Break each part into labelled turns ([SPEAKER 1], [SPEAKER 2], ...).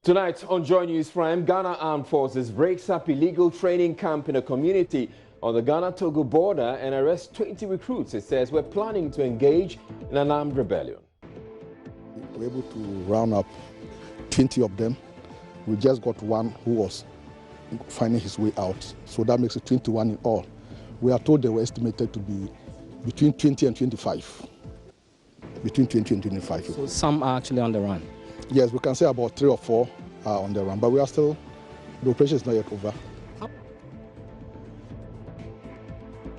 [SPEAKER 1] Tonight on Joy News Prime, Ghana Armed Forces breaks up illegal training camp in a community on the Ghana-Togo border and arrests 20 recruits. It says we're planning to engage in an armed rebellion.
[SPEAKER 2] We're able to round up 20 of them. We just got one who was finding his way out. So that makes it 21 in all. We are told they were estimated to be between 20 and 25. Between 20 and 25.
[SPEAKER 3] So some are actually on the run?
[SPEAKER 2] Yes, we can say about 3 or 4 are on the run, but we are still, the operation is not yet over.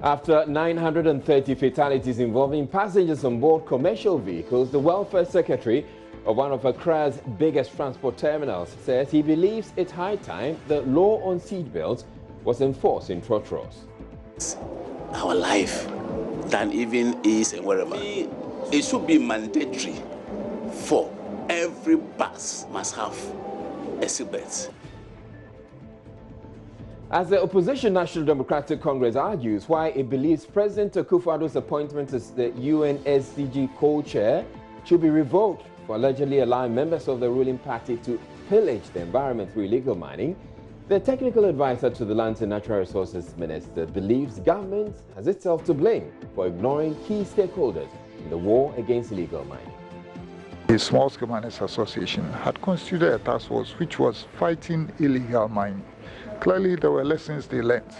[SPEAKER 1] After 930 fatalities involving passengers on board commercial vehicles, the welfare secretary of one of Accra's biggest transport terminals says he believes it's high time the law on seatbelts was enforced in Trotros.
[SPEAKER 4] Our life than even is and wherever. It should be mandatory for every bus must have a seatbelt.
[SPEAKER 1] As the opposition National Democratic Congress argues why it believes President Akufo-Addo's appointment as the UNSDG co-chair should be revoked for allegedly allowing members of the ruling party to pillage the environment through illegal mining, the technical advisor to the Lands and Natural Resources Minister believes government has itself to blame for ignoring key stakeholders in the war against illegal mining.
[SPEAKER 5] The Small Scale Miners Association had constituted a task force which was fighting illegal mining. Clearly, there were lessons they learned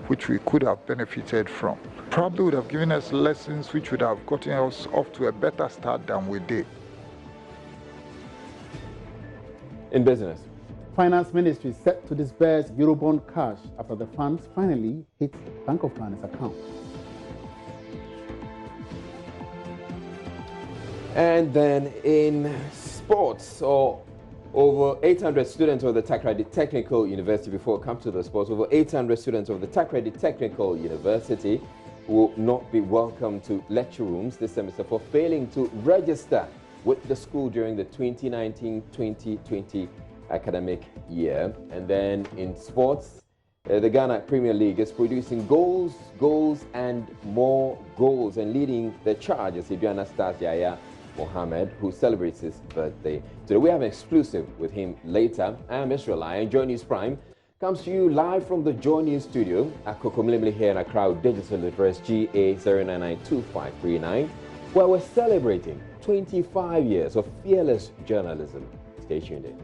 [SPEAKER 5] which we could have benefited from. Probably would have given us lessons which would have gotten us off to a better start than we did.
[SPEAKER 1] In business,
[SPEAKER 6] Finance Ministry set to disburse Eurobond cash after the funds finally hit Bank of Ghana's account.
[SPEAKER 1] And then in sports, over 800 students of the Takrady Technical University, before we come to the sports, over 800 students of the Takrady Technical University will not be welcome to lecture rooms this semester for failing to register with the school during the 2019-2020 academic year. And then in sports, the Ghana Premier League is producing goals, and more goals, and leading the charge is Idriana Stars Yaya Mohammed, who celebrates his birthday today. We have an exclusive with him later. I am Israel and Joy News Prime comes to you live from the Joy News studio at Kokomlimli here in Accra, digital address GA0992539, where we're celebrating 25 years of fearless journalism. Stay tuned in.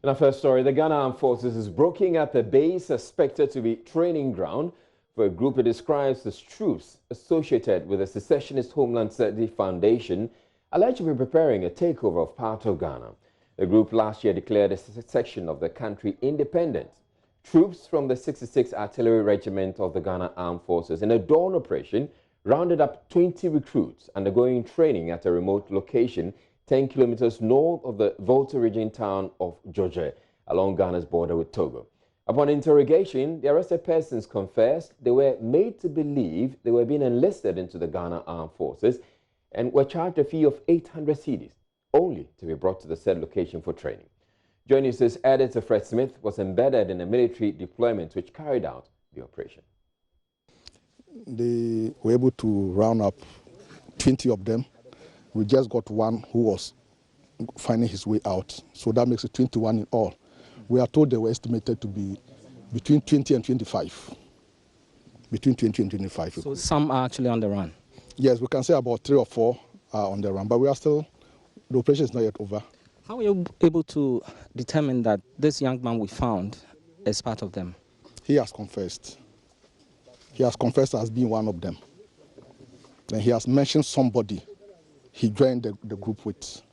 [SPEAKER 1] In our first story, the Ghana Armed Forces is breaking up a base suspected to be training ground for a group it describes as troops associated with the Secessionist Homeland Security Foundation, alleged to be preparing a takeover of part of Ghana. The group last year declared a section of the country independent. Troops from the 66th Artillery Regiment of the Ghana Armed Forces, in a dawn operation, rounded up 20 recruits undergoing training at a remote location 10 kilometers north of the Volta region town of Georgia, along Ghana's border with Togo. Upon interrogation, the arrested persons confessed they were made to believe they were being enlisted into the Ghana Armed Forces and were charged a fee of 800 cedis, only to be brought to the said location for training. Joy News' editor Fred Smith was embedded in a military deployment which carried out the operation.
[SPEAKER 2] They were able to round up 20 of them. We just got one who was finding his way out. So that makes it 21 in all. We are told they were estimated to be between 20 and 25. Between 20 and 25.
[SPEAKER 3] So some are actually on the run?
[SPEAKER 2] Yes, we can say about 3 or 4 are on the run, but we are still, the operation is not yet over.
[SPEAKER 3] How are you able to determine that this young man we found is part of them?
[SPEAKER 2] He has confessed. He has confessed as being one of them. Then he has mentioned somebody he joined the group with.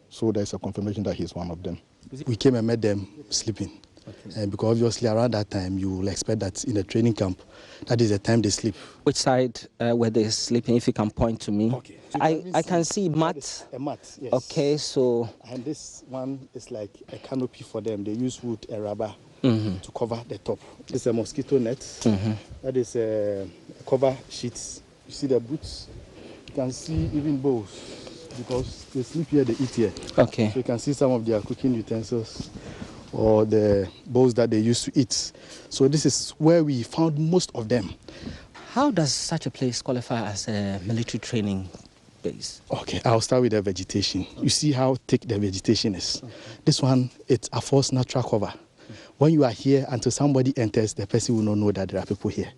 [SPEAKER 2] So there's a confirmation that he's one of them.
[SPEAKER 7] We came and met them sleeping. Okay. Because obviously around that time you will expect that in a training camp, that is the time they sleep.
[SPEAKER 3] Which side were they sleeping, if you can point to me?
[SPEAKER 7] Okay. So
[SPEAKER 3] I can see mat.
[SPEAKER 7] A mat, yes.
[SPEAKER 3] Okay, so...
[SPEAKER 7] And this one is like a canopy for them. They use wood and rubber to cover the top. This is a mosquito net. That is a cover sheets. You see the boots? You can see even bowls, because they sleep here, they eat here.
[SPEAKER 3] Okay.
[SPEAKER 7] So you can see some of their cooking utensils or the bowls that they used to eat. So this is where we found most of them.
[SPEAKER 3] How does such a place qualify as a military training base?
[SPEAKER 7] Okay, I'll start with the vegetation. You see how thick the vegetation is. This one, it affords natural cover. When you are here, until somebody enters, the person will not know that there are people here.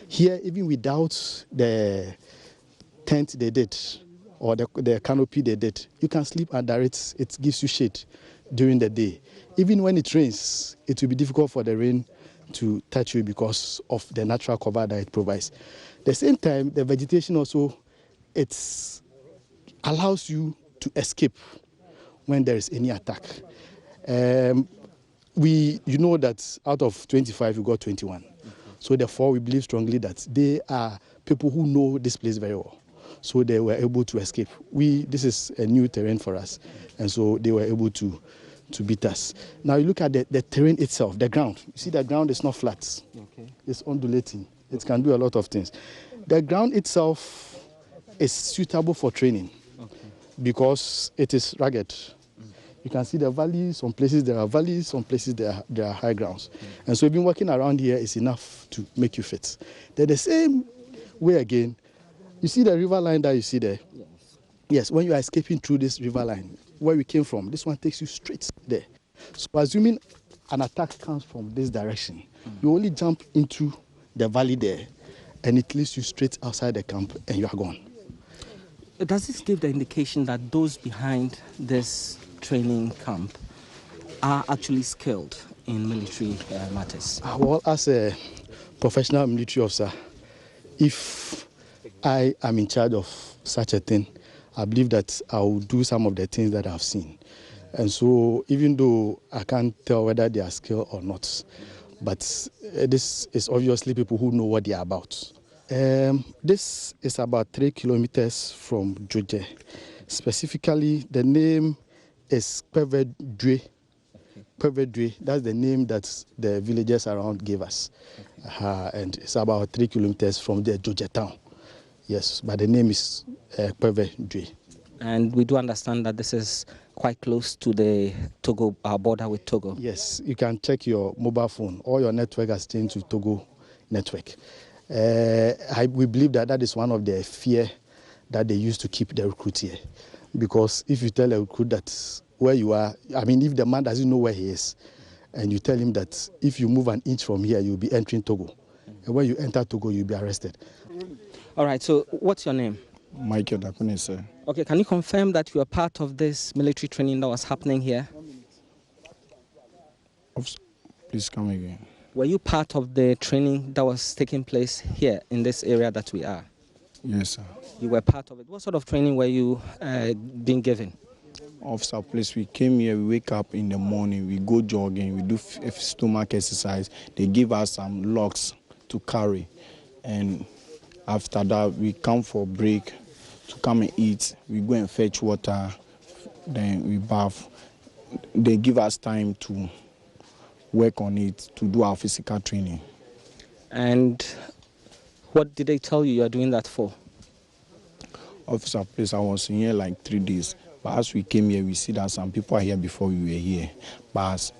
[SPEAKER 7] Here, even without the tent they did, or the canopy they did, you can sleep under it. It gives you shade during the day. Even when it rains, it will be difficult for the rain to touch you because of the natural cover that it provides. At the same time, the vegetation also, it allows you to escape when there is any attack. You know that out of 25, we got 21. So therefore, we believe strongly that they are people who know this place very well. So they were able to escape. This is a new terrain for us, and so they were able to beat us. Now you look at the terrain itself, the ground. You see the ground is not flat. Okay. It's undulating. It can do a lot of things. The ground itself is suitable for training because it is rugged. You can see the valleys. Some places there are valleys, some places there are high grounds. And so even walking around here is enough to make you fit. Then the same way again, you see the river line that you see there? Yes. Yes, when you are escaping through this river line, where we came from, this one takes you straight there. So assuming an attack comes from this direction, you only jump into the valley there, and it leads you straight outside the camp, and you are gone.
[SPEAKER 3] Does this give the indication that those behind this training camp are actually skilled in military matters?
[SPEAKER 7] Well, as a professional military officer, if I am in charge of such a thing, I believe that I will do some of the things that I've seen. And so even though I can't tell whether they are skilled or not, but this is obviously people who know what they are about. This is about 3 kilometers from Joje. Specifically, the name is Pevedre. Pevedre, that's the name that the villagers around gave us. And it's about 3 kilometers from the Joje town. Yes, but the name is Pevedre.
[SPEAKER 3] And we do understand that this is quite close to the Togo, our border with Togo.
[SPEAKER 7] Yes, you can check your mobile phone. All your network has changed to Togo network. We believe that is one of the fear that they use to keep the recruit here. Because if you tell a recruit that where you are, I mean, if the man doesn't know where he is, and you tell him that if you move an inch from here, you'll be entering Togo. And when you enter Togo, you'll be arrested.
[SPEAKER 3] All right, so what's your name?
[SPEAKER 8] Michael Dakune, sir.
[SPEAKER 3] Okay, can you confirm that you are part of this military training that was happening here?
[SPEAKER 8] Please come again.
[SPEAKER 3] Were you part of the training that was taking place here in this area that we are?
[SPEAKER 8] Yes, sir.
[SPEAKER 3] You were part of it. What sort of training were you being given?
[SPEAKER 8] Officer, please, we came here, we wake up in the morning, we go jogging, we do stomach exercise. They give us some logs to carry. And after that, we come for a break to come and eat. We go and fetch water, then we bath. They give us time to work on it, to do our physical training.
[SPEAKER 3] And what did they tell you you are doing that for?
[SPEAKER 8] Officer, please, I was in here like 3 days. But as we came here, we see that some people are here before we were here. But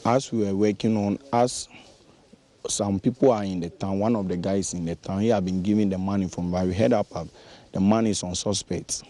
[SPEAKER 8] as we were working on, as some people are in the town, one of the guys in the town, he had been giving the money from where we head up, the money is on suspects.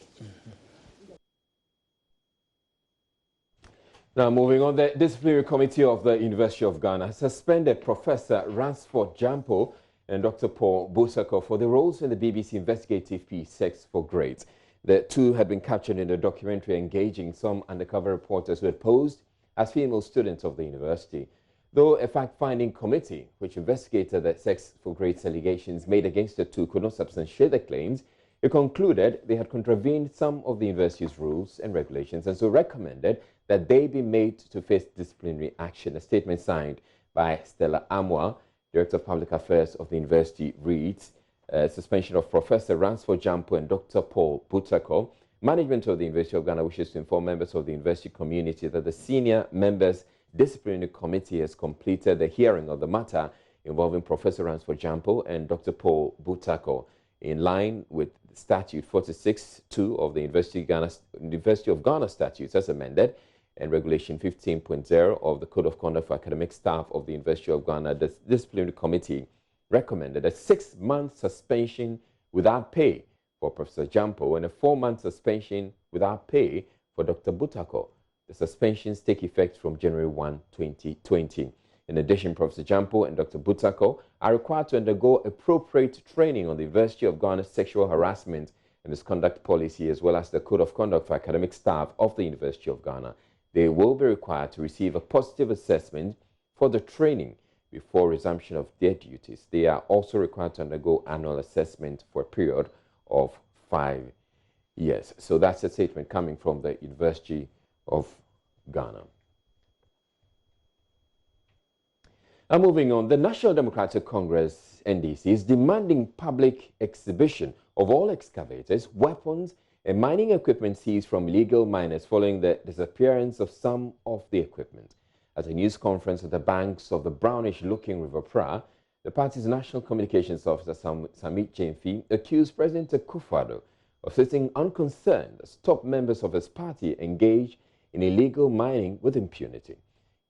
[SPEAKER 1] Now, moving on, the disciplinary committee of the University of Ghana suspended Professor Ransford Jampo and Dr. Paul Busako for the roles in the BBC investigative piece, Sex for Grades. The two had been captured in a documentary engaging some undercover reporters who had posed as female students of the university. Though a fact-finding committee, which investigated the Sex for Grades allegations made against the two, could not substantiate the claims, it concluded they had contravened some of the university's rules and regulations and so recommended that they be made to face disciplinary action. A statement signed by Stella Amwa, Director of Public Affairs of the university, reads, suspension of Professor Ransford Jampo and Dr. Paul Busako. Management of the University of Ghana wishes to inform members of the university community that the senior members' disciplinary committee has completed the hearing of the matter involving Professor Ransford Jampo and Dr. Paul Busako in line with Statute 46(2) of the University of Ghana statutes as amended and Regulation 15.0 of the Code of Conduct for Academic Staff of the University of Ghana. The disciplinary committee recommended a 6-month suspension without pay for Professor Jampo and a 4-month suspension without pay for Dr. Butako. The suspensions take effect from January 1, 2020. In addition, Professor Jampo and Dr. Butako are required to undergo appropriate training on the University of Ghana's sexual harassment and misconduct policy, as well as the Code of Conduct for academic staff of the University of Ghana. They will be required to receive a positive assessment for the training before resumption of their duties. They are also required to undergo annual assessment for a period of 5 years. So that's a statement coming from the University of Ghana. Now moving on, the National Democratic Congress, NDC, is demanding public exhibition of all excavators, weapons and mining equipment seized from illegal miners following the disappearance of some of the equipment. At a news conference at the banks of the brownish-looking River Pra, the party's National Communications Officer, Samit Jemfi, accused President Akufo-Addo of sitting unconcerned as top members of his party engage in illegal mining with impunity.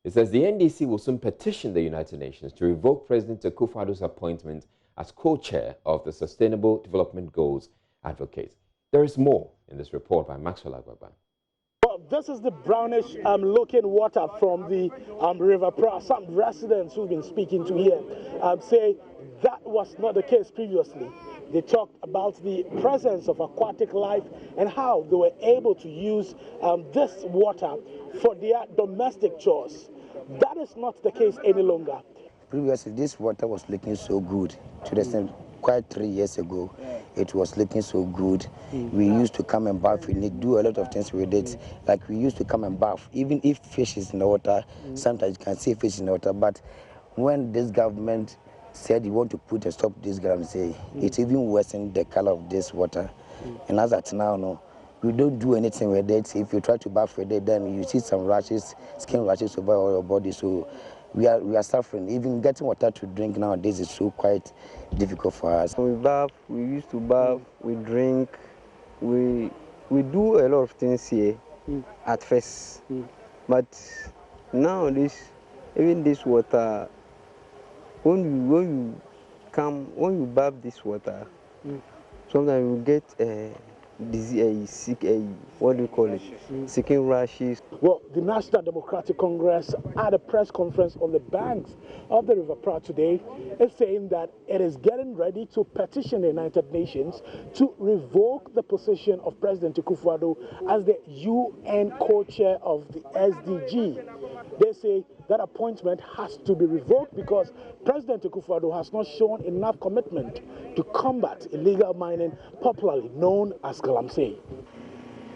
[SPEAKER 1] He says the NDC will soon petition the United Nations to revoke President Akufo-Addo's appointment as co-chair of the Sustainable Development Goals Advocate. There is more in this report by Maxwell Agbagba.
[SPEAKER 9] Well, this is the brownish looking water from the River Pra. Some residents who've been speaking to here say that was not the case previously. They talked about the presence of aquatic life and how they were able to use this water for their domestic chores. That is not the case any longer.
[SPEAKER 10] Previously, this water was looking so good. To the extent, quite 3 years ago, it was looking so good. We used to come and bath in it, do a lot of things with it. Like we used to come and bath, even if fish is in the water, sometimes you can see fish in the water. But when this government said you want to put a stop to this say it even worsened the color of this water. And as at now, no, we don't do anything with it. If you try to bath with it, then you see some rashes, skin rashes over all your body. So we are suffering. Even getting water to drink nowadays is so quite difficult for us.
[SPEAKER 11] We bath, we used to bath, we drink, we do a lot of things here at first. But now even this water, when you bath this water, sometimes you get what do you call it? Skin rashes.
[SPEAKER 9] Well, the National Democratic Congress at a press conference on the banks of the River Pra today is saying that it is getting ready to petition the United Nations to revoke the position of President Akufo-Addo as the UN co-chair of the SDG. They say that appointment has to be revoked because President Akufo-Addo has not shown enough commitment to combat illegal mining, popularly known as galamsey.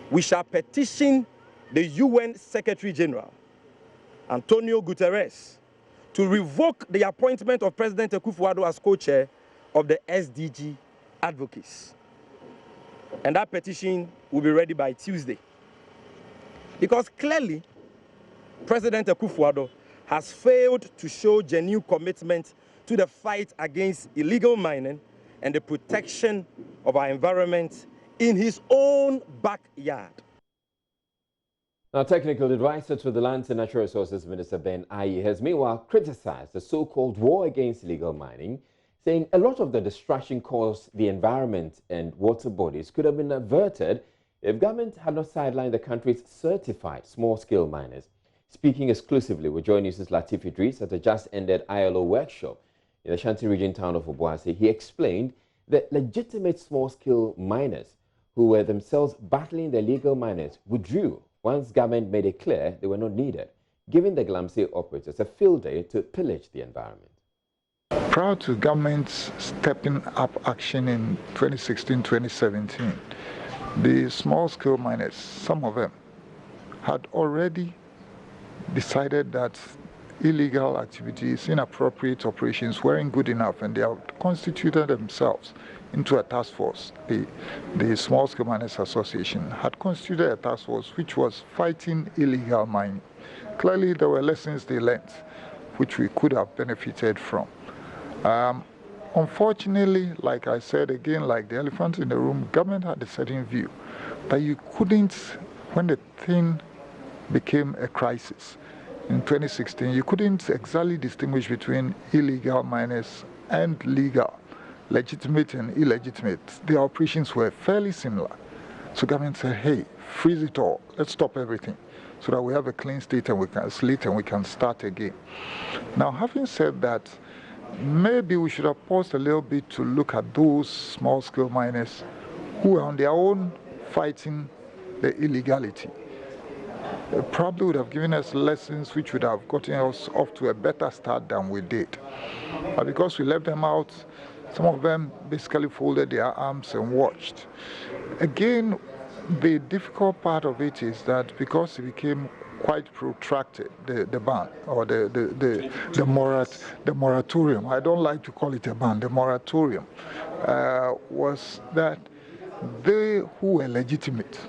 [SPEAKER 12] We shall petition the UN Secretary General, Antonio Guterres, to revoke the appointment of President Akufo-Addo as co-chair of the SDG advocates. And that petition will be ready by Tuesday. Because clearly, President Akufo-Addo has failed to show genuine commitment to the fight against illegal mining and the protection of our environment in his own backyard.
[SPEAKER 1] Now, technical advisor to the Lands and Natural Resources Minister Ben Ayi has meanwhile criticized the so-called war against illegal mining, saying a lot of the destruction caused the environment and water bodies could have been averted if government had not sidelined the country's certified small-scale miners. Speaking exclusively with Joy News' Latif Idris at the just-ended ILO workshop in the Ashanti region town of Obuasi, he explained that legitimate small-scale miners who were themselves battling the illegal miners withdrew once government made it clear they were not needed, giving the galamsey operators a field day to pillage the environment.
[SPEAKER 5] Prior to government's stepping up action in 2016-2017, the small-scale miners, some of them, had already decided that illegal activities, inappropriate operations weren't good enough, and they have constituted themselves into a task force. The Small Scale Miners Association had constituted a task force which was fighting illegal mining. Clearly, there were lessons they learned which we could have benefited from. Unfortunately, like I said again, like the elephant in the room, government had a certain view that you couldn't, when the thing became a crisis in 2016, you couldn't exactly distinguish between illegal miners and legal, legitimate and illegitimate, their operations were fairly similar. So government said, hey, freeze it all, let's stop everything, so that we have a clean slate and we can start again. Now, having said that, maybe we should have paused a little bit to look at those small-scale miners who are on their own fighting the illegality. They probably would have given us lessons which would have gotten us off to a better start than we did. But because we left them out, some of them basically folded their arms and watched. Again, the difficult part of it is that because it became quite protracted, the ban or the moratorium, I don't like to call it a ban, the moratorium, was that they who were legitimate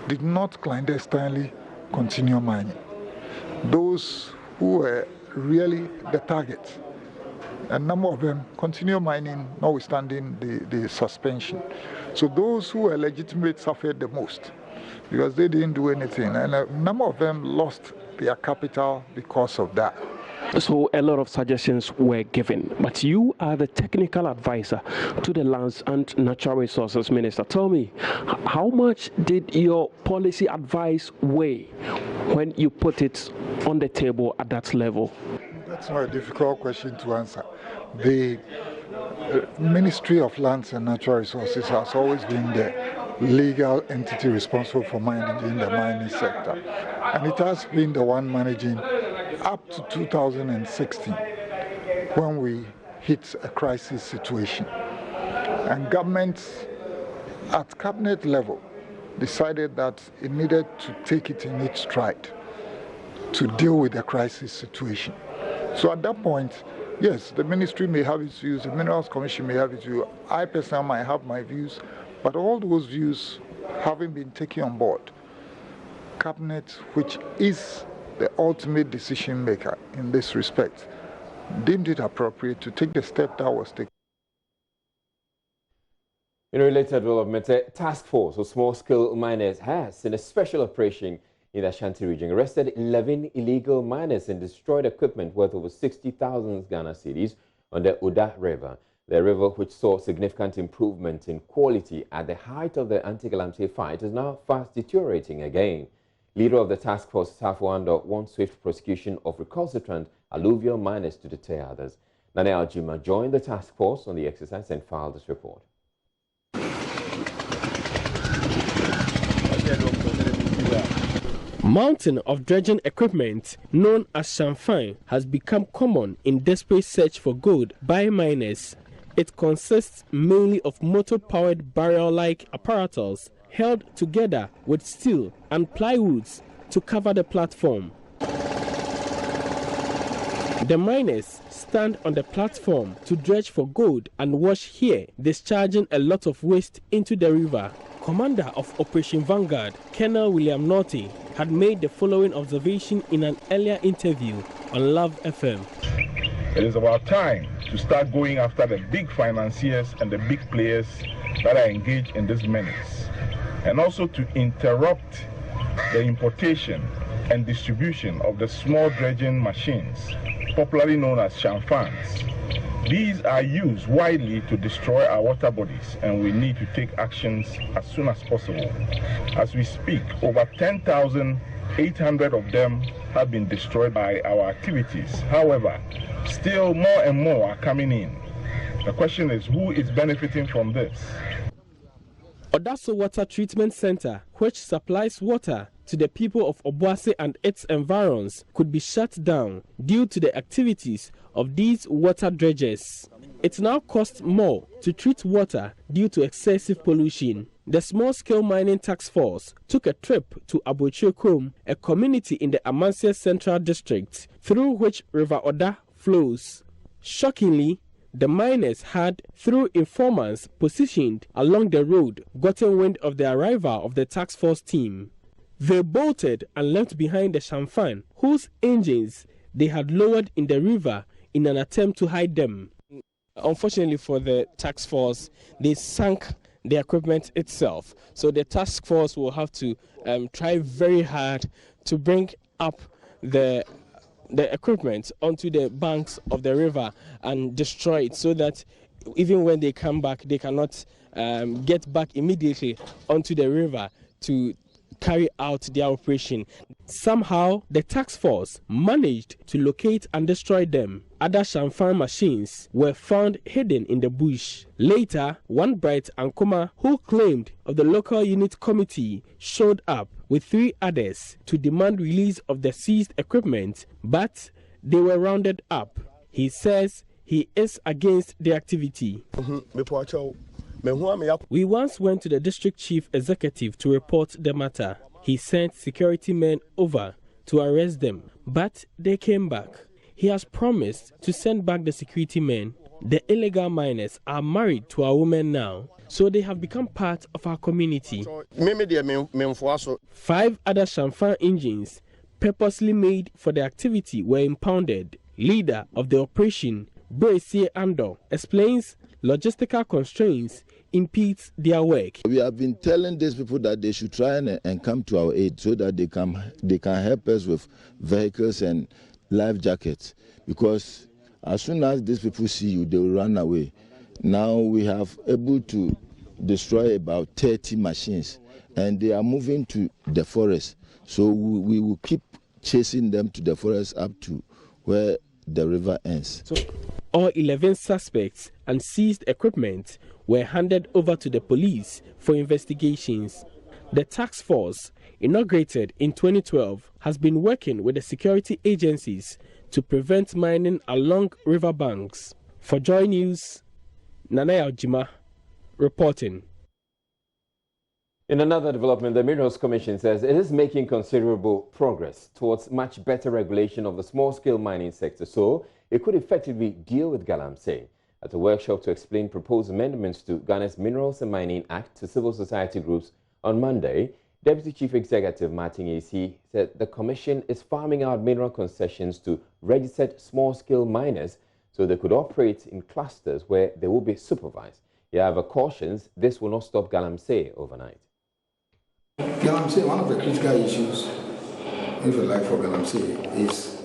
[SPEAKER 5] did not clandestinely continue mining. Those who were really the target, a number of them continue mining notwithstanding the suspension. So those who were legitimate suffered the most because they didn't do anything, and a number of them lost their capital because of that.
[SPEAKER 13] So a lot of suggestions were given, but you are the technical advisor to the Lands and Natural Resources Minister. Tell me, how much did your policy advice weigh when you put it on the table at that level?
[SPEAKER 5] That's not a difficult question to answer. The Ministry of Lands and Natural Resources has always been the legal entity responsible for managing the mining sector, and it has been the one managing up to 2016 when we hit a crisis situation. And government at cabinet level decided that it needed to take it in its stride to deal with the crisis situation. So at that point, yes, the ministry may have its views, the Minerals Commission may have its views, I personally might have my views, but all those views having been taken on board, cabinet, which is the ultimate decision maker in this respect, deemed it appropriate to take the step that was taken.
[SPEAKER 1] In a related development, a task force of small-scale miners has, in a special operation in the Ashanti region, arrested 11 illegal miners and destroyed equipment worth over 60,000 Ghana cedis on the Oda River. The river, which saw significant improvement in quality at the height of the anti-calamity fight, is now fast deteriorating again. Leader of the task force, Safwando, wants swift prosecution of recalcitrant alluvial miners to deter others. Nane Aljima joined the task force on the exercise and filed this report.
[SPEAKER 14] Mountain of dredging equipment known as champagne has become common in desperate search for gold by miners. It consists mainly of motor-powered barrel-like apparatus held together with steel and plywoods to cover the platform. The miners stand on the platform to dredge for gold and wash here, discharging a lot of waste into the river. Commander of Operation Vanguard, Colonel William Norty, had made the following observation in an earlier interview on Love FM.
[SPEAKER 15] It is about time to start going after the big financiers and the big players that are engaged in this menace, and also to interrupt the importation and distribution of the small dredging machines, popularly known as champagnes. These are used widely to destroy our water bodies, and we need to take actions as soon as possible. As we speak, over 10,800 of them have been destroyed by our activities. However, still more and more are coming in. The question is, who is benefiting from this?
[SPEAKER 14] Odaso Water Treatment Center, which supplies water to the people of Obuasi and its environs, could be shut down due to the activities of these water dredgers. It now costs more to treat water due to excessive pollution. The small-scale mining task force took a trip to Abochiokom, a community in the Amansia Central District, through which River Oda flows. Shockingly, the miners had, through informants positioned along the road, gotten wind of the arrival of the task force team. They bolted and left behind the champagne, whose engines they had lowered in the river in an attempt to hide them. Unfortunately for the task force, they sank the equipment itself. So the task force will have to try very hard to bring up the the equipment onto the banks of the river and destroy it so that even when they come back, they cannot get back immediately onto the river to carry out their operation. Somehow, the task force managed to locate and destroy them. Other Shamfan machines were found hidden in the bush. Later, one Bright Ankoma, who claimed of the local unit committee, showed up with 3 others to demand release of the seized equipment, but they were rounded up. He says he is against the activity. We once went to the district chief executive to report the matter. He sent security men over to arrest them, but they came back. He has promised to send back the security men. The illegal miners are married to our women now, so they have become part of our community. 5 other Shamfan engines purposely made for the activity were impounded. Leader of the operation, Bracy Ando, explains logistical constraints impedes their work.
[SPEAKER 16] We have been telling these people that they should try and come to our aid so that they can help us with vehicles and life jackets, because as soon as these people see you, they will run away. Now we have able to destroy about 30 machines, and they are moving to the forest. So we will keep chasing them to the forest up to where the river ends.
[SPEAKER 14] So all 11 suspects and seized equipment were handed over to the police for investigations. The task force, inaugurated in 2012, has been working with the security agencies to prevent mining along riverbanks. For Joy News, Nanaya Ojima reporting.
[SPEAKER 1] In another development, the Minerals Commission says it is making considerable progress towards much better regulation of the small-scale mining sector, so it could effectively deal with galamsey. At a workshop to explain proposed amendments to Ghana's Minerals and Mining Act to civil society groups on Monday, Deputy Chief Executive Martin Yesi said the Commission is farming out mineral concessions to registered small-scale miners so they could operate in clusters where they will be supervised. He, however, cautions this will not stop galamsey overnight.
[SPEAKER 17] Galamsey, one of the critical issues, if you like, for galamsey is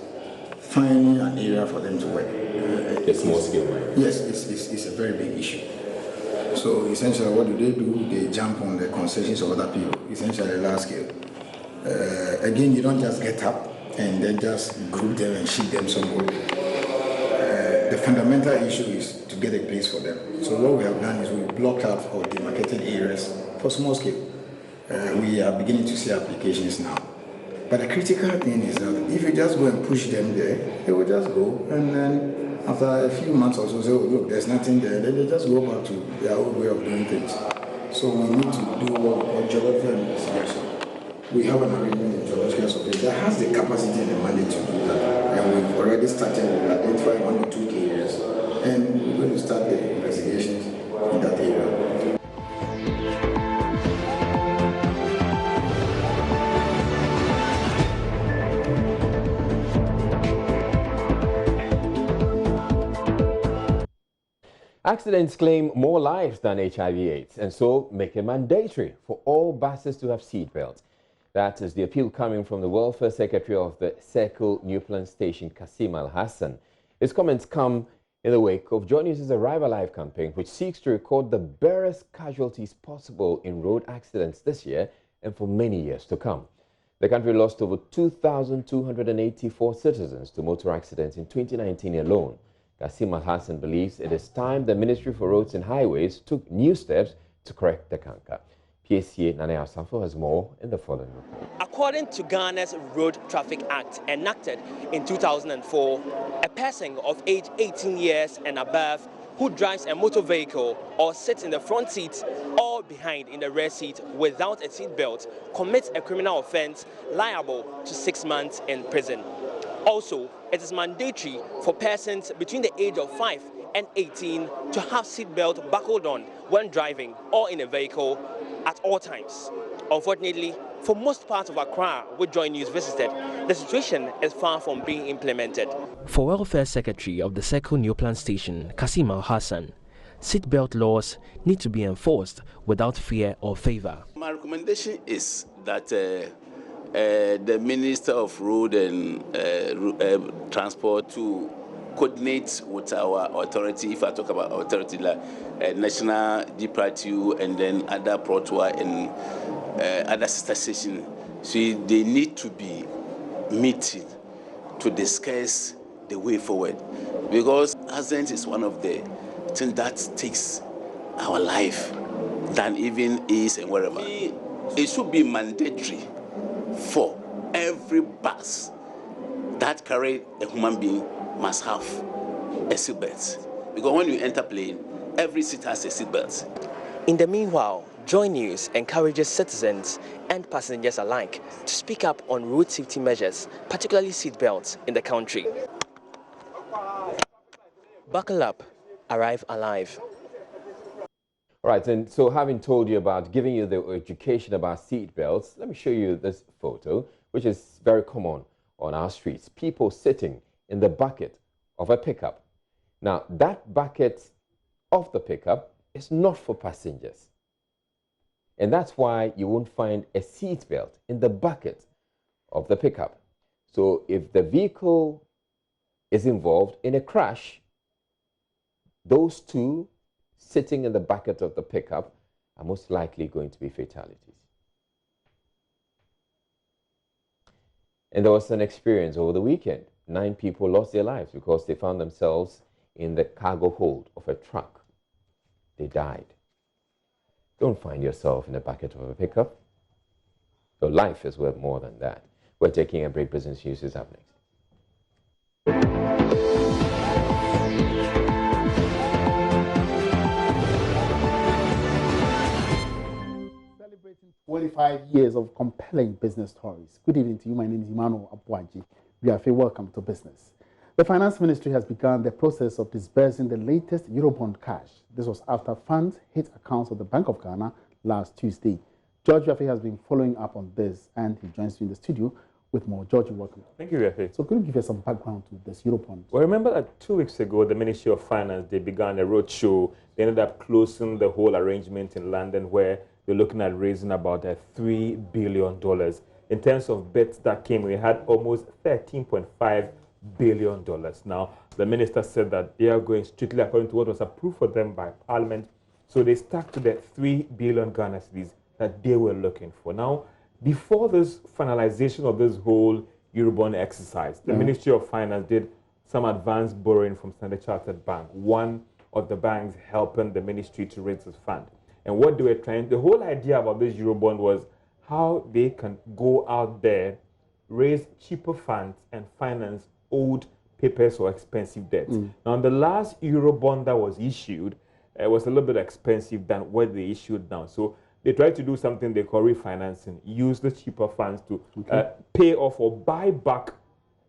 [SPEAKER 17] finding an area for them to work.
[SPEAKER 1] The small scale mine.
[SPEAKER 17] Yes, it's a very big issue. So essentially, what do? They jump on the concessions of other people, essentially large scale. Again, you don't just get up and then just group them and ship them somewhere. The fundamental issue is to get a place for them. So what we have done is we blocked out or demarcated areas for small scale. We are beginning to see applications now. But the critical thing is that if you just go and push them there, they will just go, and then after a few months or so, say, oh, look, there's nothing there, then they just go back to their old way of doing things. So we need to do what we call geological investigation. We have an agreement in geological survey that has the capacity and the money to do that. And we've already started with identifying 1 or 2 areas, and we're going to start the investigations in that area.
[SPEAKER 1] Accidents claim more lives than HIV/AIDS and so make it mandatory for all buses to have seatbelts. That is the appeal coming from the Welfare Secretary of the Circle Newplant Station, Kasim Al-Hassan. His comments come in the wake of Joy News' Arrive Alive campaign, which seeks to record the barest casualties possible in road accidents this year and for many years to come. The country lost over 2,284 citizens to motor accidents in 2019 alone. Kasim Al-Hassan believes it is time the Ministry for Roads and Highways took new steps to correct the canker. PSCA Nanaya Sanfo has more in the following report.
[SPEAKER 18] According to Ghana's Road Traffic Act, enacted in 2004, a person of age 18 years and above who drives a motor vehicle or sits in the front seat or behind in the rear seat without a seatbelt commits a criminal offense liable to 6 months in prison. Also, it is mandatory for persons between the age of 5 and 18 to have seatbelt buckled on when driving or in a vehicle at all times. Unfortunately, for most parts of Accra, which Joy News visited, the situation is far from being implemented.
[SPEAKER 19] For Welfare Secretary of the Circle Newplant Station, Kasim Al-Hassan, seatbelt laws need to be enforced without fear or favor.
[SPEAKER 4] My recommendation is that the Minister of Road and Transport to coordinate with our authority. If I talk about authority, like National DPRTU and then other Protoa and other Secession, so they need to be meeting to discuss the way forward, because accident is one of the things that takes our life than even is and wherever. It should be mandatory for every bus that carry a human being must have a seatbelt, because when you enter plane, every seat has a seatbelt.
[SPEAKER 18] In the meanwhile, Joy News encourages citizens and passengers alike to speak up on road safety measures, particularly seatbelts in the country. Buckle up, arrive alive.
[SPEAKER 1] All right, and so having told you about giving you the education about seat belts, let me show you this photo, which is very common on our streets. People sitting in the bucket of a pickup. Now, that bucket of the pickup is not for passengers. And that's why you won't find a seat belt in the bucket of the pickup. So if the vehicle is involved in a crash, those two sitting in the bucket of the pickup are most likely going to be fatalities. And there was an experience over the weekend. 9 people lost their lives because they found themselves in the cargo hold of a truck. They died. Don't find yourself in the bucket of a pickup. Your life is worth more than that. We're taking a break. Business News is up next.
[SPEAKER 6] Celebrating 25 years of compelling business stories. Good evening to you. My name is Emmanuel Abuaji. Welcome to business. The Finance Ministry has begun the process of disbursing the latest Eurobond cash. This was after funds hit accounts of the Bank of Ghana last Tuesday. George Yafe has been following up on this, and he joins me in the studio with more. George, welcome.
[SPEAKER 20] Thank you, Yafe.
[SPEAKER 6] So could you give us some background to this Eurobond?
[SPEAKER 20] Well, remember that 2 weeks ago, the Ministry of Finance, they began a roadshow. They ended up closing the whole arrangement in London, where they're looking at raising about $3 billion. In terms of bets that came, we had almost $13.5 billion. Now, the minister said that they are going strictly according to what was approved for them by Parliament. So they stuck to the 3 billion Ghana cedis that they were looking for. Now, before this finalization of this whole Eurobond exercise, the Ministry of Finance did some advanced borrowing from Standard Chartered Bank, one of the banks helping the ministry to raise this fund. And what they were trying, the whole idea about this Eurobond was how they can go out there, raise cheaper funds and finance old papers or expensive debts. Now, the last Eurobond that was issued was a little bit expensive than what they issued now. So they tried to do something they call refinancing, use the cheaper funds to pay off or buy back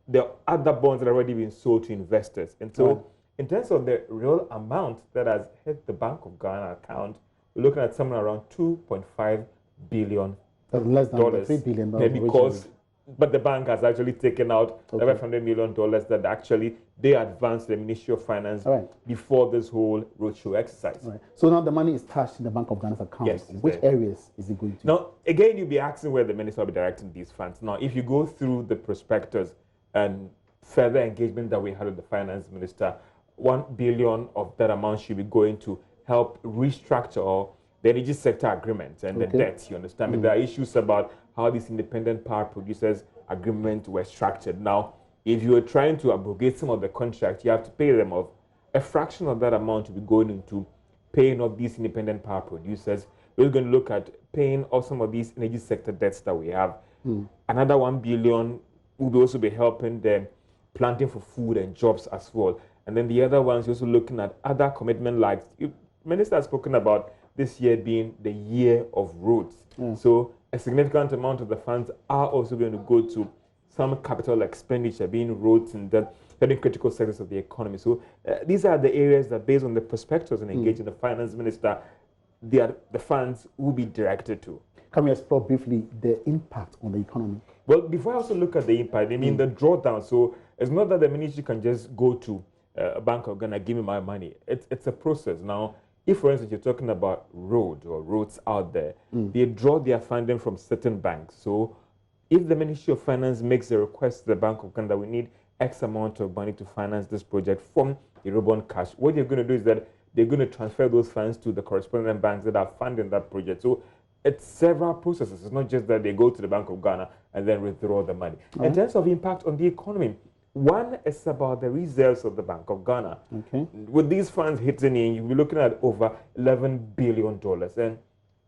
[SPEAKER 20] the other bonds that have already been sold to investors. And so in terms of the real amount that has hit the Bank of Ghana account, we're looking at somewhere around $2.5 billion.
[SPEAKER 6] Less than $3 billion.
[SPEAKER 20] But the bank has actually taken out $500 million that actually they advanced the Ministry of Finance before this whole roadshow exercise.
[SPEAKER 6] So now the money is stashed in the Bank of Ghana's account.
[SPEAKER 20] Yes,
[SPEAKER 6] which areas is it going to?
[SPEAKER 20] Now, again, you'll be asking where the minister will be directing these funds. Now, if you go through the prospectus and further engagement that we had with the Finance Minister, $1 billion of that amount should be going to help restructure the energy sector agreement and the debts, you understand? There are issues about how these independent power producers agreements were structured. Now, if you are trying to abrogate some of the contracts, you have to pay them off. A fraction of that amount will be going into paying off these independent power producers. We're going to look at paying off some of these energy sector debts that we have. Another $1 billion will also be helping them planting for food and jobs as well. And then the other ones, you're also looking at other commitment like, Minister has spoken about this year being the year of roads. So a significant amount of the funds are also going to go to some capital expenditure, being roads and the very critical sectors of the economy. So these are the areas that, based on the prospectus and engaging the Finance Minister, the funds will be directed to.
[SPEAKER 6] Can we explore briefly the impact on the economy?
[SPEAKER 20] Well, before I also look at the impact, I mean the drawdown. So it's not that the ministry can just go to a Bank of Ghana, give me my money. It's a process. Now, if, for instance, you're talking about roads out there, they draw their funding from certain banks. So if the Ministry of Finance makes a request to the Bank of Ghana that we need X amount of money to finance this project from Eurobond cash, what they're going to do is that they're going to transfer those funds to the correspondent banks that are funding that project. So it's several processes. It's not just that they go to the Bank of Ghana and then withdraw the money. In terms of impact on the economy, one is about the reserves of the Bank of Ghana.
[SPEAKER 6] Okay.
[SPEAKER 20] With these funds hitting in, you'll be looking at over $11 billion. And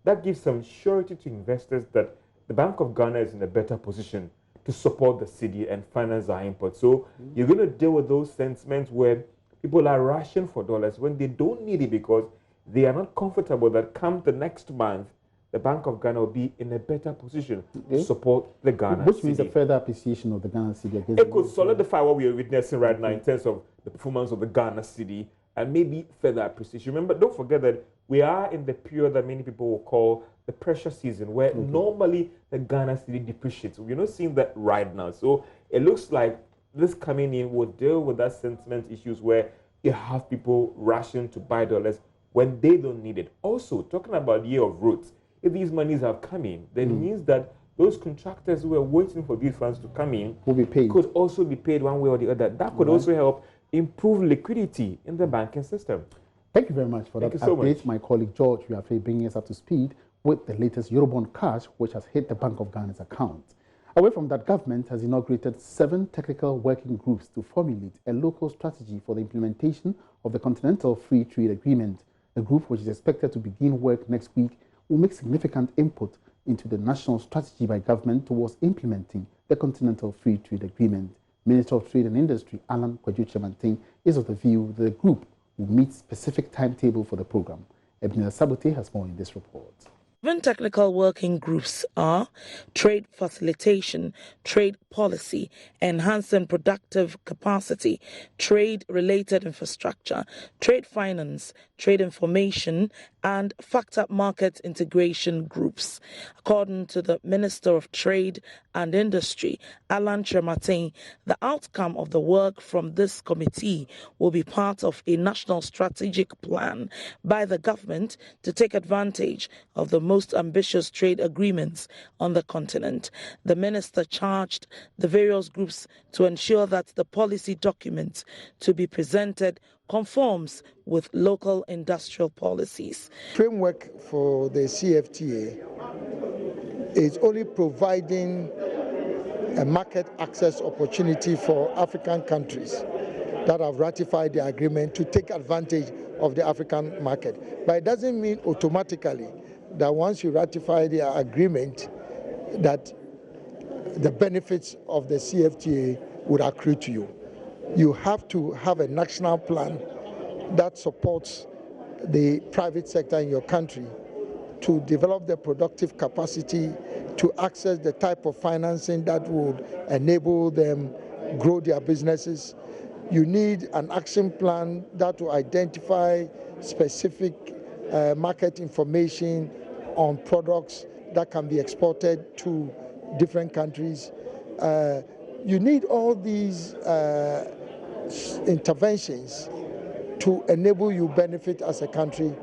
[SPEAKER 20] that gives some surety to investors that the Bank of Ghana is in a better position to support the city and finance our imports. So you're going to deal with those sentiments where people are rushing for dollars when they don't need it because they are not comfortable that come the next month, the Bank of Ghana will be in a better position to support the Ghana
[SPEAKER 6] Which
[SPEAKER 20] city.
[SPEAKER 6] means a further appreciation of the Ghana city against
[SPEAKER 20] it could solidify what we are witnessing right now in terms of the performance of the Ghana city and maybe further appreciation. Remember, don't forget that we are in the period that many people will call the pressure season, where normally the Ghana city depreciates. We're not seeing that right now. So it looks like this coming in will deal with that sentiment issues where you have people rushing to buy dollars when they don't need it. Also, talking about year of roots, if these monies have come in, then it means that those contractors who are waiting for these funds to come in
[SPEAKER 6] will be paid.
[SPEAKER 20] Could also be paid one way or the other. That could also help improve liquidity in the banking system.
[SPEAKER 6] Thank you very much for that update. My colleague George Wiafe bringing us up to speed with the latest Eurobond cash, which has hit the Bank of Ghana's account. Away from that, government has inaugurated 7 technical working groups to formulate a local strategy for the implementation of the Continental Free Trade Agreement. The group, which is expected to begin work next week, will make significant input into the national strategy by government towards implementing the Continental Free Trade Agreement. Minister of Trade and Industry, Alan Kwadwo is of the view that the group will meet specific timetable for the program. Ebenezer Sabote has more in this report.
[SPEAKER 21] 7 technical working groups are trade facilitation, trade policy, enhancing productive capacity, trade-related infrastructure, trade finance, trade information, and factor market integration groups. According to the Minister of Trade and Industry, Alan Kyerematen, the outcome of the work from this committee will be part of a national strategic plan by the government to take advantage of the most ambitious trade agreements on the continent. The minister charged the various groups to ensure that the policy document to be presented conforms with local industrial policies.
[SPEAKER 22] Framework for the CFTA is only providing a market access opportunity for African countries that have ratified the agreement to take advantage of the African market. But it doesn't mean automatically that once you ratify the agreement that the benefits of the CFTA would accrue to you. You have to have a national plan that supports the private sector in your country to develop the productive capacity to access the type of financing that would enable them grow their businesses. You need an action plan that will identify specific market information on products that can be exported to different countries. You need all these interventions to enable you benefit as a country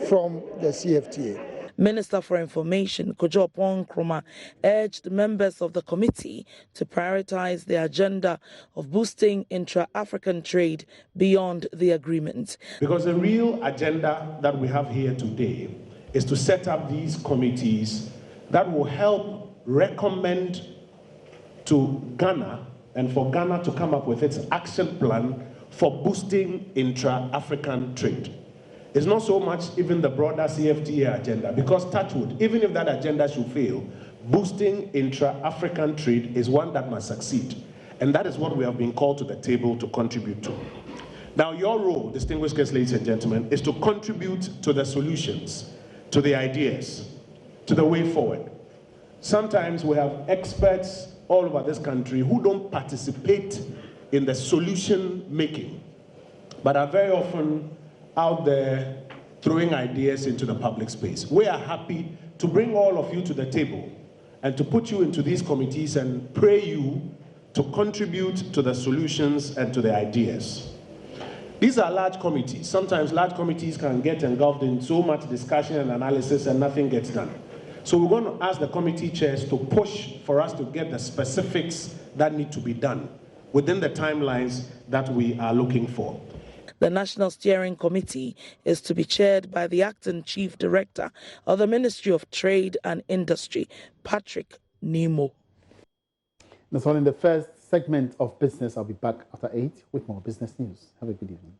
[SPEAKER 22] from the CFTA.
[SPEAKER 21] Minister for Information, Kojo Nkrumah, urged members of the committee to prioritize the agenda of boosting intra-African trade beyond the agreement.
[SPEAKER 23] Because the real agenda that we have here today is to set up these committees that will help recommend to Ghana and for Ghana to come up with its action plan for boosting intra-African trade. It's not so much even the broader CFTA agenda, because touchwood, even if that agenda should fail, boosting intra-African trade is one that must succeed. And that is what we have been called to the table to contribute to. Now, your role, distinguished guests, ladies and gentlemen, is to contribute to the solutions, to the ideas, to the way forward. Sometimes we have experts all over this country who don't participate in the solution making, but are very often out there throwing ideas into the public space. We are happy to bring all of you to the table and to put you into these committees and pray you to contribute to the solutions and to the ideas. These are large committees. Sometimes large committees can get engulfed in so much discussion and analysis and nothing gets done. So we're going to ask the committee chairs to push for us to get the specifics that need to be done within the timelines that we are looking for.
[SPEAKER 21] The National Steering Committee is to be chaired by the Acting Chief Director of the Ministry of Trade and Industry, Patrick Nemo.
[SPEAKER 6] That's all in the first segment of business. I'll be back after 8 with more business news. Have a good evening.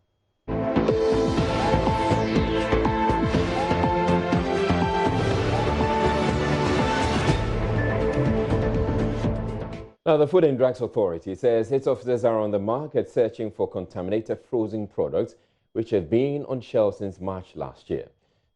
[SPEAKER 1] Now, the Food and Drugs Authority says its officers are on the market searching for contaminated frozen products which have been on shelves since March last year.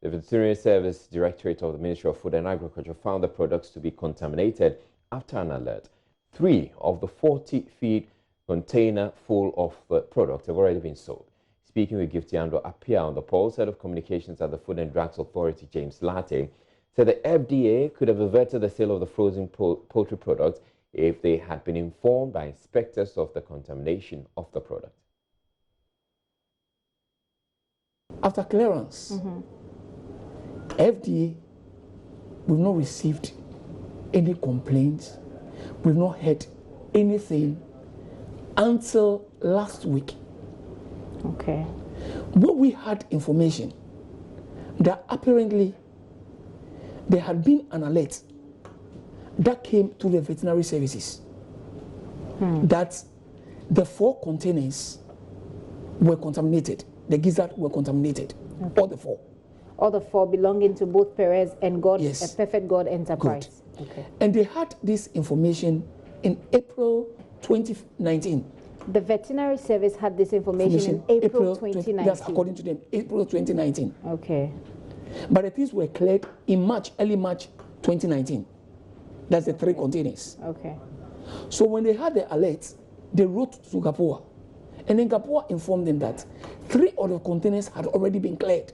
[SPEAKER 1] The Veterinary Service Directorate of the Ministry of Food and Agriculture found the products to be contaminated after an alert. 3 of the 40-feet container full of the product have already been sold. Speaking with Giftiando Apia on the Pulse, Head of Communications at the Food and Drugs Authority, James Latte, said the FDA could have averted the sale of the frozen poultry products if they had been informed by inspectors of the contamination of the product.
[SPEAKER 2] After clearance, FDA, we've not received any complaints, we've not heard anything until last week.
[SPEAKER 3] Okay.
[SPEAKER 2] When we had information that apparently there had been an alert that came to the veterinary services that the 4 containers were contaminated, the gizzard were contaminated, all the 4.
[SPEAKER 3] All the 4 belonging to both Perez and God,
[SPEAKER 2] Yes.
[SPEAKER 3] Perfect God Enterprise.
[SPEAKER 2] Good.
[SPEAKER 3] Okay.
[SPEAKER 2] And they had this information in April 2019.
[SPEAKER 3] The veterinary service had this information in April 2019.
[SPEAKER 2] That's according to them, April 2019.
[SPEAKER 3] Okay.
[SPEAKER 2] But the things were cleared in March, early March 2019. That's the 3 containers.
[SPEAKER 3] Okay.
[SPEAKER 2] So when they had the alert, they wrote to GAPOA. And then GAPOA informed them that 3 of the containers had already been cleared.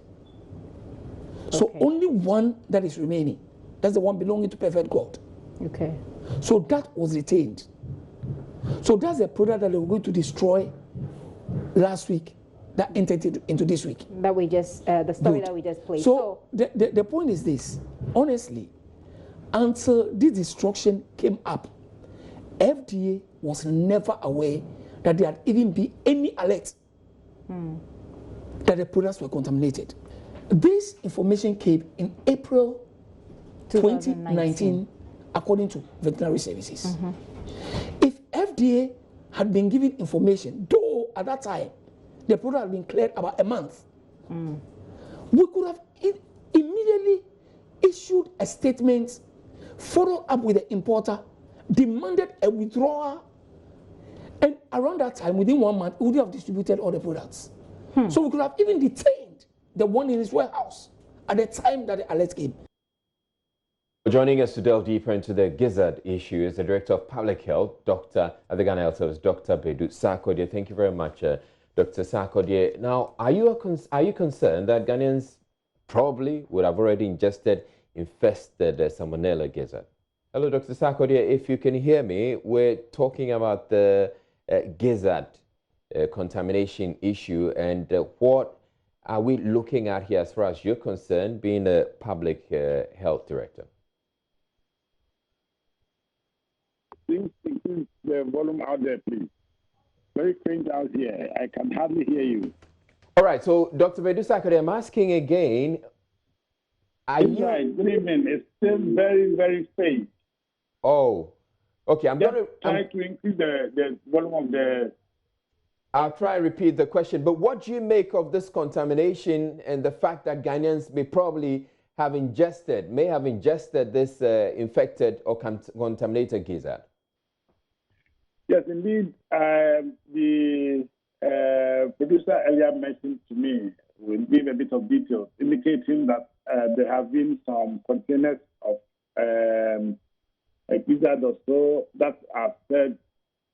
[SPEAKER 2] So only 1 that is remaining. That's the one belonging to Perfect God.
[SPEAKER 3] Okay.
[SPEAKER 2] So that was retained. So that's the product that they were going to destroy last week that entered into this week.
[SPEAKER 3] That we just, the story that we just played.
[SPEAKER 2] So the point is this, honestly, until this destruction came up, FDA was never aware that there had even been any alert that the products were contaminated. This information came in April 2019, according to veterinary services. If FDA had been given information, though at that time the product had been cleared about a month, we could have immediately issued a statement, followed up with the importer, demanded a withdrawal, and around that time, within 1 month, we would have distributed all the products. So we could have even detained the one in his warehouse at the time that the alert came.
[SPEAKER 1] Joining us to delve deeper into the gizzard issue is the Director of Public Health, at the Ghana Health Service, Dr. Bedu Sarkodie. Thank you very much, Dr. Sarkodie. Now, are you concerned that Ghanaians probably would have already ingested infested Salmonella gizzard? Hello, Dr. Sarkodie. If you can hear me, we're talking about the gizzard contamination issue, and what are we looking at here as far as you're concerned, being a public health director?
[SPEAKER 7] Please increase the volume out there, please. Very faint out here. I can hardly hear you.
[SPEAKER 1] All right, so Dr. Bedu Sarkodie, I'm asking again.
[SPEAKER 7] Right, good evening. It's still very, very faint.
[SPEAKER 1] Oh, okay. I'm going to
[SPEAKER 7] try to increase the volume of the.
[SPEAKER 1] I'll try and repeat the question. But what do you make of this contamination and the fact that Ghanaians may have ingested this infected or contaminated gizzard?
[SPEAKER 7] Yes, indeed. The producer earlier mentioned to me, will give a bit of details, indicating that there have been some containers of a gizzard or so that are said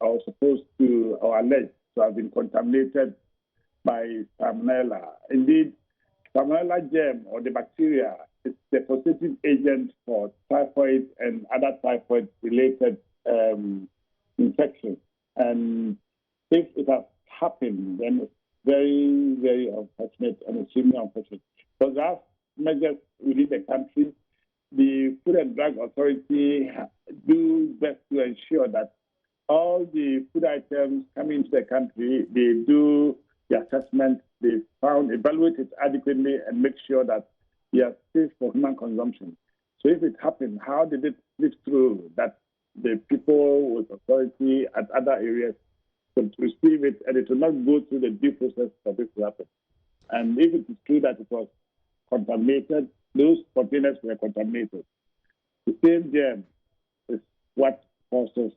[SPEAKER 7] or supposed to or alleged to have been contaminated by Salmonella. Indeed, Salmonella germ or the bacteria is the causative agent for typhoid and other typhoid-related infections. And if it has happened, then it's very, very unfortunate and extremely unfortunate. Because there are measures within the country the Food and Drug Authority do best to ensure that all the food items coming into the country, they do the assessment, they evaluate it adequately and make sure that they are safe for human consumption. So if it happened, how did it slip through that the people with authority at other areas could receive it and it will not go through the due process for this to happen? And if it is true that it was contaminated, those containers were contaminated. The same germ is what causes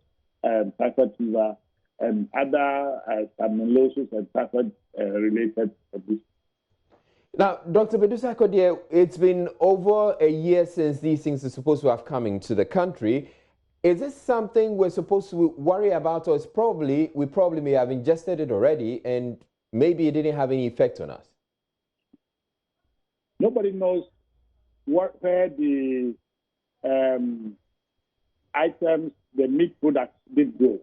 [SPEAKER 7] typhoid fever and other salmonellosis and typhoid-related diseases.
[SPEAKER 1] Now, Dr. Bedu-Sarkodie, it's been over a year since these things are supposed to have come into the country. Is this something we're supposed to worry about, or we probably may have ingested it already and maybe it didn't have any effect on us?
[SPEAKER 7] Nobody knows where the items, the meat products did go,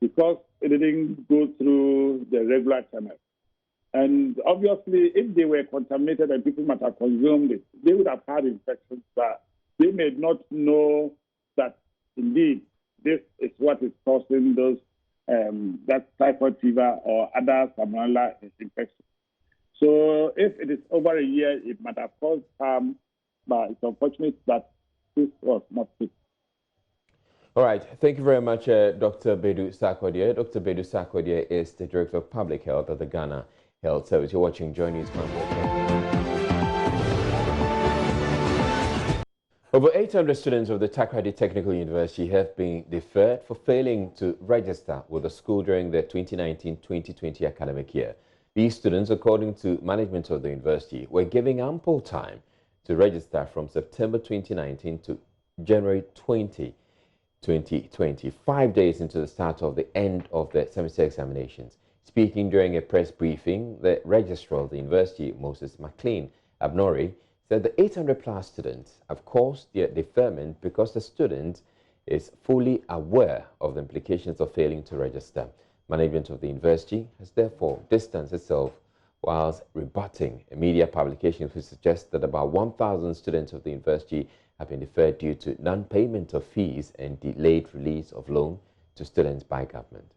[SPEAKER 7] because it didn't go through the regular channel. And obviously, if they were contaminated and people might have consumed it, they would have had infections, but they may not know that indeed this is what is causing those that typhoid fever or other salmonella infections. So if it is over a year, it might have caused harm, but it's unfortunate that this was not fixed.
[SPEAKER 1] All right. Thank you very much, Dr. Bedu-Sarkodie. Dr. Bedu-Sarkodie is the Director of Public Health at the Ghana Health Service. You're watching Joy News. Over 800 students of the Takoradi Technical University have been deferred for failing to register with the school during the 2019-2020 academic year. These students, according to management of the university, were given ample time to register from September 2019 to January 2020, 5 days into the start of the end of the semester examinations. Speaking during a press briefing, the registrar of the university, Moses McLean Abnori, said the 800-plus students have caused their deferment because the student is fully aware of the implications of failing to register. Management of the university has therefore distanced itself whilst rebutting a media publication which suggests that about 1,000 students of the university have been deferred due to non-payment of fees and delayed release of loan to students by government.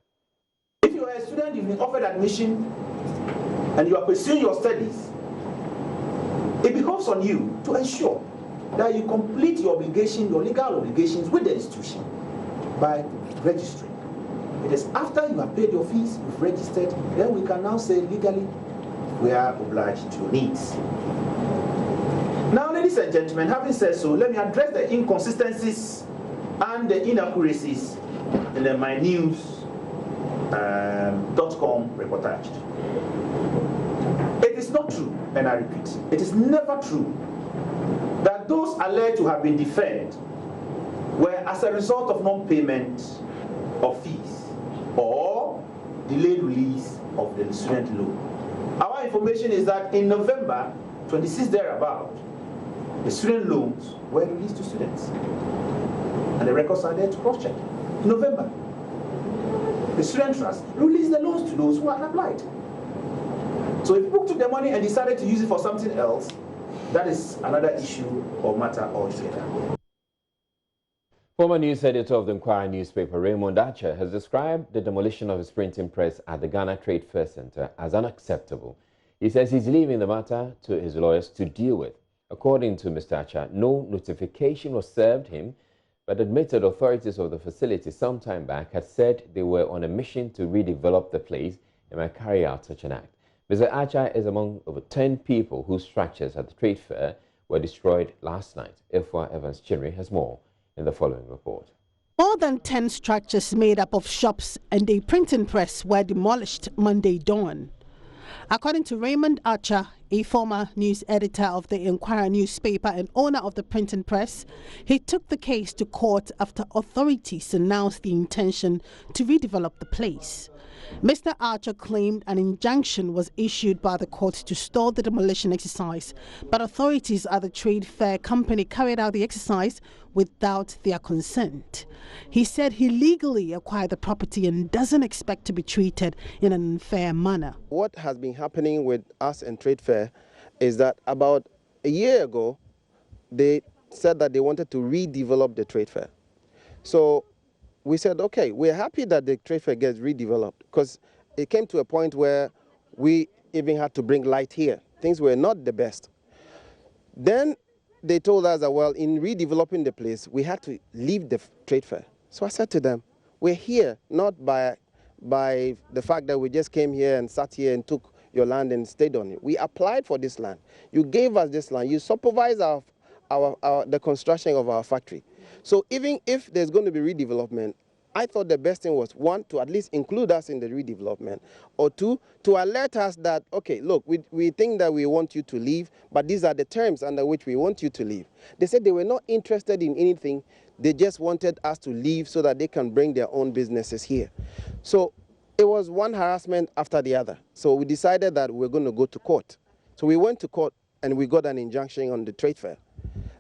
[SPEAKER 8] If you are a student, you've been offered admission and you are pursuing your studies, it becomes on you to ensure that you complete your obligation, your legal obligations with the institution by registering. It is after you have paid your fees, you've registered, then we can now say legally we are obliged to your needs. Now, ladies and gentlemen, having said so, let me address the inconsistencies and the inaccuracies in the mynews.com reportage. It is not true, and I repeat, it is never true that those alleged to have been deferred were as a result of non-payment of fees or delayed release of the student loan. Our information is that in November 26 thereabout, the student loans were released to students. And the records are there to cross-check. In November, the student trust released the loans to those who had applied. So if people took the money and decided to use it for something else, that is another issue or matter altogether.
[SPEAKER 1] Former news editor of the Inquirer newspaper, Raymond Archer, has described the demolition of his printing press at the Ghana Trade Fair Center as unacceptable. He says he's leaving the matter to his lawyers to deal with. According to Mr. Archer, no notification was served him, but admitted authorities of the facility some time back had said they were on a mission to redevelop the place and might carry out such an act. Mr. Archer is among over 10 people whose structures at the trade fair were destroyed last night. Efwa Evans Chinri has more in the following report.
[SPEAKER 10] More than 10 structures made up of shops and a printing press were demolished Monday dawn. According to Raymond Archer, a former news editor of the Inquirer newspaper and owner of the printing press, he took the case to court after authorities announced the intention to redevelop the place. Mr. Archer claimed an injunction was issued by the court to stall the demolition exercise, but authorities at the trade fair company carried out the exercise without their consent. He said he legally acquired the property and doesn't expect to be treated in an unfair manner.
[SPEAKER 11] What has been happening with us and trade fair is that about a year ago, they
[SPEAKER 9] said that they wanted to redevelop the trade fair. So we said, okay, we're happy that the trade fair gets redeveloped, because it came to a point where we even had to bring light here. Things were not the best. Then they told us that, well, in redeveloping the place, we had to leave the trade fair. So I said to them, we're here not by the fact that we just came here and sat here and took your land and stayed on it. We applied for this land. You gave us this land. You supervised the construction of our factory. So even if there's going to be redevelopment, I thought the best thing was, one, to at least include us in the redevelopment, or two, to alert us that, okay, look, we think that we want you to leave, but these are the terms under which we want you to leave. They said they were not interested in anything. They just wanted us to leave so that they can bring their own businesses here. So it was one harassment after the other. So we decided that we're going to go to court. So we went to court and we got an injunction on the trade fair.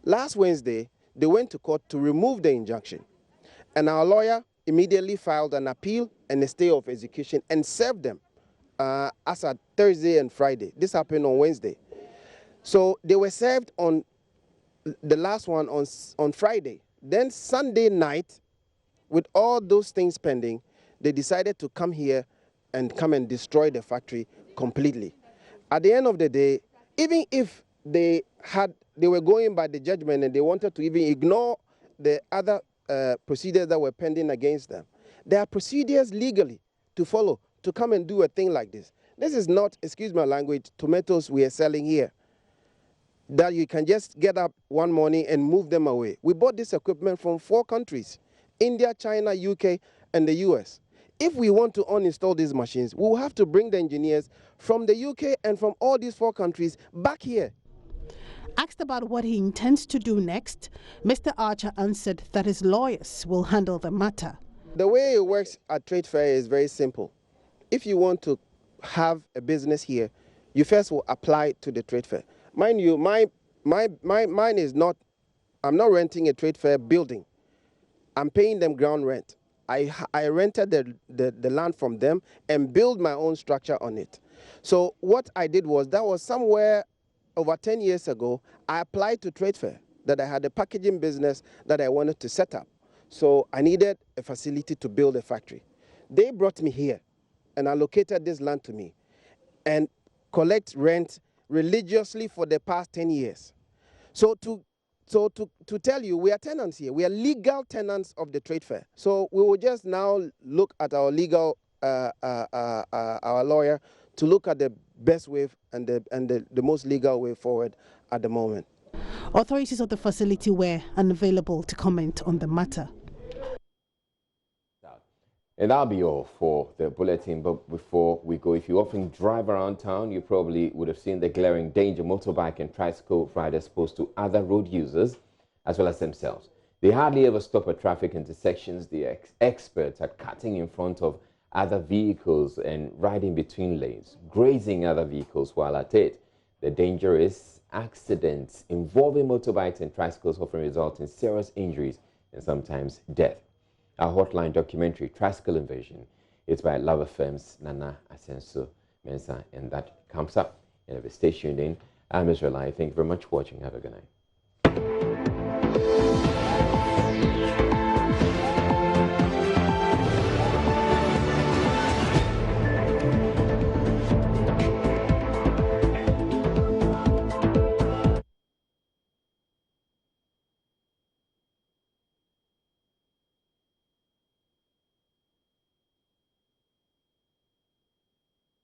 [SPEAKER 9] Last Wednesday, they went to court to remove the injunction. And our lawyer immediately filed an appeal and a stay of execution and served them as at Thursday and Friday. This happened on Wednesday. So they were served on the last one on Friday. Then Sunday night, with all those things pending, they decided to come here and come and destroy the factory completely. At the end of the day, even if they were going by the judgment and they wanted to even ignore the other procedures that were pending against them, there are procedures legally to follow to come and do a thing like this. This is not, excuse my language, tomatoes we are selling here, that you can just get up one morning and move them away. We bought this equipment from 4 countries, India, China, UK, and the US. If we want to uninstall these machines, we will have to bring the engineers from the UK and from all these 4 countries back here.
[SPEAKER 10] Asked about what he intends to do next, Mr. Archer answered that his lawyers will handle the matter.
[SPEAKER 9] The way it works at trade fair is very simple. If you want to have a business here, you first will apply to the trade fair. Mind you, mine is not, I'm not renting a trade fair building. I'm paying them ground rent. I rented the land from them and built my own structure on it. So what I did was, that was somewhere over 10 years ago, I applied to trade fair that I had a packaging business that I wanted to set up. So I needed a facility to build a factory. They brought me here and allocated this land to me and collect rent religiously for the past 10 years. So to tell you, we are tenants here. We are legal tenants of the trade fair. So we will just now look at our legal, our lawyer, to look at the best way and the most legal way forward at the moment.
[SPEAKER 10] Authorities of the facility were unavailable to comment on the matter.
[SPEAKER 1] And that'll be all for the bulletin. But before we go, if you often drive around town, you probably would have seen the glaring danger motorbike and tricycle riders pose to other road users as well as themselves. They hardly ever stop at traffic intersections. The experts are cutting in front of other vehicles and riding between lanes, grazing other vehicles while at it. The danger is accidents involving motorbikes and tricycles often result in serious injuries and sometimes death. Our hotline documentary, Tricycle Invasion, is by Love FM's Nana Asenso Mensah, and that comes up. And if you stay tuned in, I'm Israel. Thank you very much for watching. Have a good night.